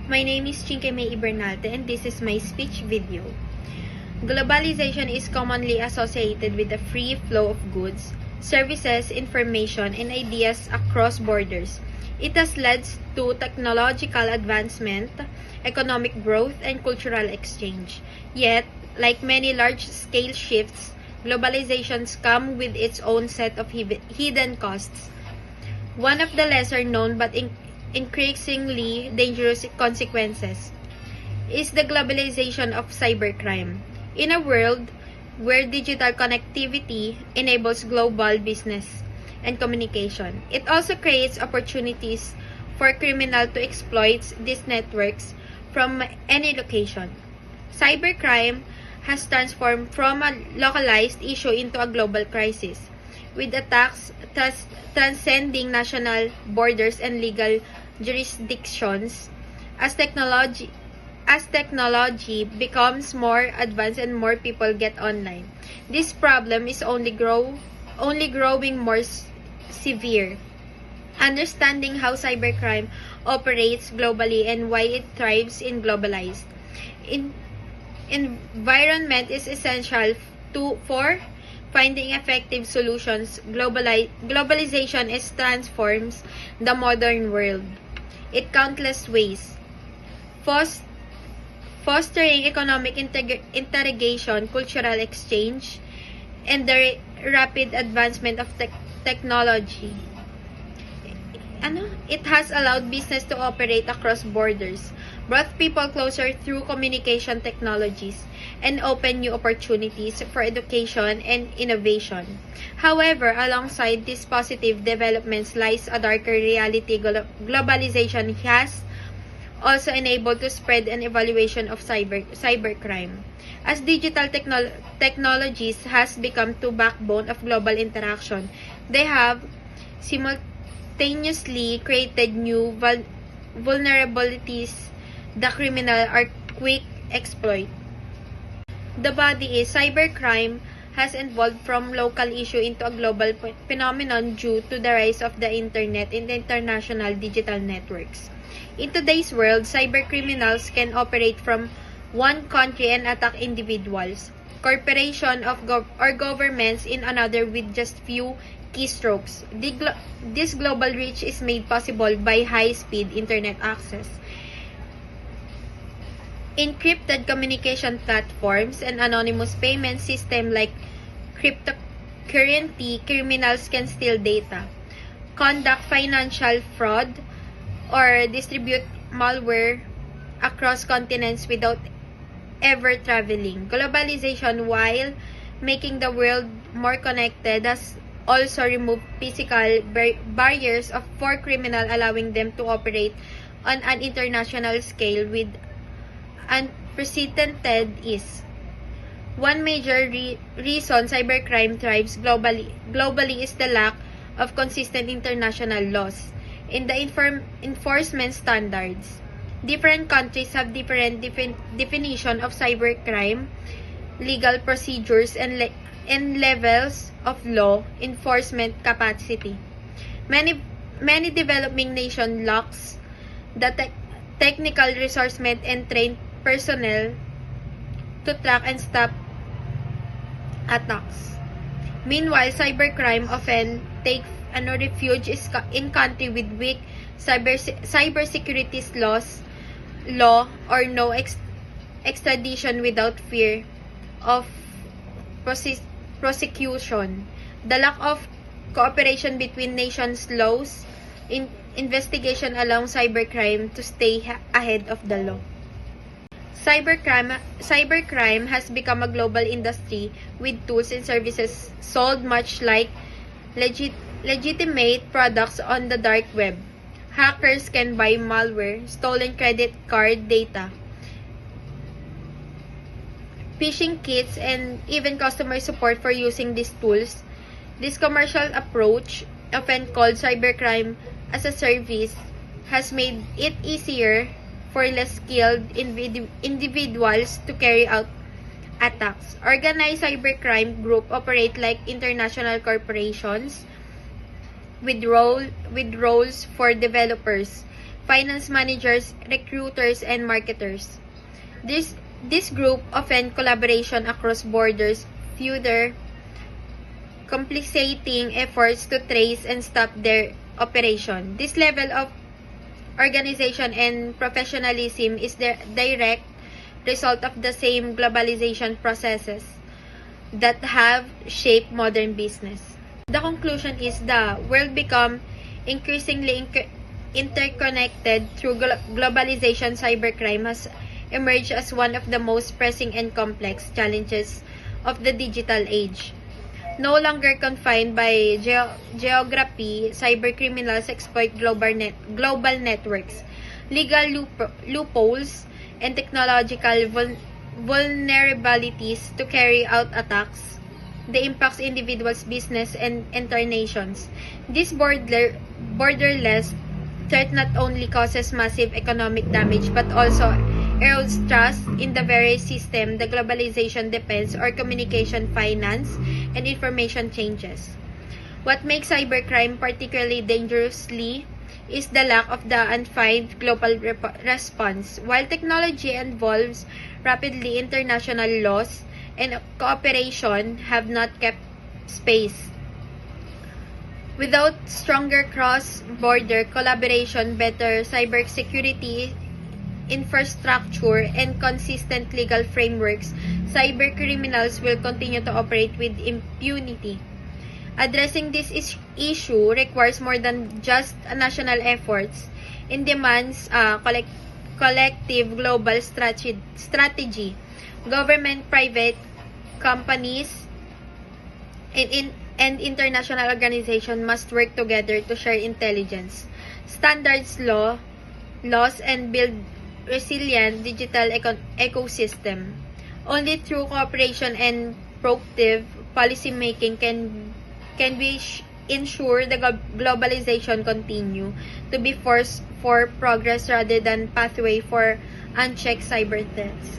My name is Chinky May Ibernalte and this is my speech video. Globalization is commonly associated with the free flow of goods, services, information, and ideas across borders. It has led to technological advancement, economic growth, and cultural exchange. Yet, like many large-scale shifts, globalizations come with its own set of hidden costs. One of the lesser known but increasingly dangerous consequences is the globalization of cybercrime. In a world where digital connectivity enables global business and communication, it also creates opportunities for criminals to exploit these networks from any location. Cybercrime has transformed from a localized issue into a global crisis, with attacks transcending national borders and legal jurisdictions. As technology becomes more advanced and more people get online, this problem is only growing more severe. Understanding how cybercrime operates globally and why it thrives in globalized environment is essential for finding effective solutions. Globalization transforms the modern world in countless ways, fostering economic integration, cultural exchange, and the rapid advancement of technology. It has allowed business to operate across borders, brought people closer through communication technologies, and opened new opportunities for education and innovation. However, alongside these positive developments lies a darker reality. Globalization has also enabled to spread an evaluation of cybercrime. As digital technologies has become the backbone of global interaction, they have simultaneously created new vulnerabilities the criminal are quick exploit. The body is cybercrime has evolved from local issue into a global phenomenon due to the rise of the internet and international digital networks. In today's world, cybercriminals can operate from one country and attack individuals, corporations or governments in another with just few keystrokes. This global reach is made possible by high-speed internet access, encrypted communication platforms, and anonymous payment systems like cryptocurrency. Criminals can steal data, conduct financial fraud, or distribute malware across continents without ever traveling. Globalization, while making the world more connected, has also removed physical barriers for criminals, allowing them to operate on an international scale with unprecedented ease. One major reason cybercrime thrives globally is the lack of consistent international laws in the enforcement standards. Different countries have different definition of cybercrime, legal procedures, and levels of law enforcement capacity. Many developing nations lacks the technical resources and trained personnel to track and stop attacks. Meanwhile, cybercrime often takes refuge in countries with weak cybersecurity law or no extradition without fear of prosecution. The lack of cooperation between nations' laws in investigation allows cybercrime to stay ahead of the law. Cybercrime has become a global industry with tools and services sold much like legitimate products on the dark web. Hackers can buy malware, stolen credit card data, phishing kits, and even customer support for using these tools. This commercial approach, often called cybercrime as a service, has made it easier for less skilled individuals to carry out attacks. Organized cybercrime groups operate like international corporations with roles for developers, finance managers, recruiters, and marketers. This group often collaboration across borders, further complicating efforts to trace and stop their operation. This level of organization and professionalism is the direct result of the same globalization processes that have shaped modern business. The conclusion is the world become increasingly interconnected through globalization. Cybercrime has emerged as one of the most pressing and complex challenges of the digital age. No longer confined by geography, cybercriminals exploit global networks, legal loopholes, and technological vulnerabilities to carry out attacks that impacts individuals, business, and entire nations. This borderless threat not only causes massive economic damage but also erodes trust in the very system the globalization depends on. Communication, finance, and information changes. What makes cybercrime particularly dangerously is the lack of the unified global response. While technology evolves rapidly, international laws and cooperation have not kept pace. Without stronger cross-border collaboration, better cybersecurity infrastructure, and consistent legal frameworks, cybercriminals will continue to operate with impunity. Addressing this issue requires more than just national efforts. It demands a collective global strategy. Government, private companies, and international organizations must work together to share intelligence, standards, laws, and build resilient digital ecosystem. Only through cooperation and proactive policymaking can we ensure the globalization continue to be force for progress rather than pathway for unchecked cyber threats.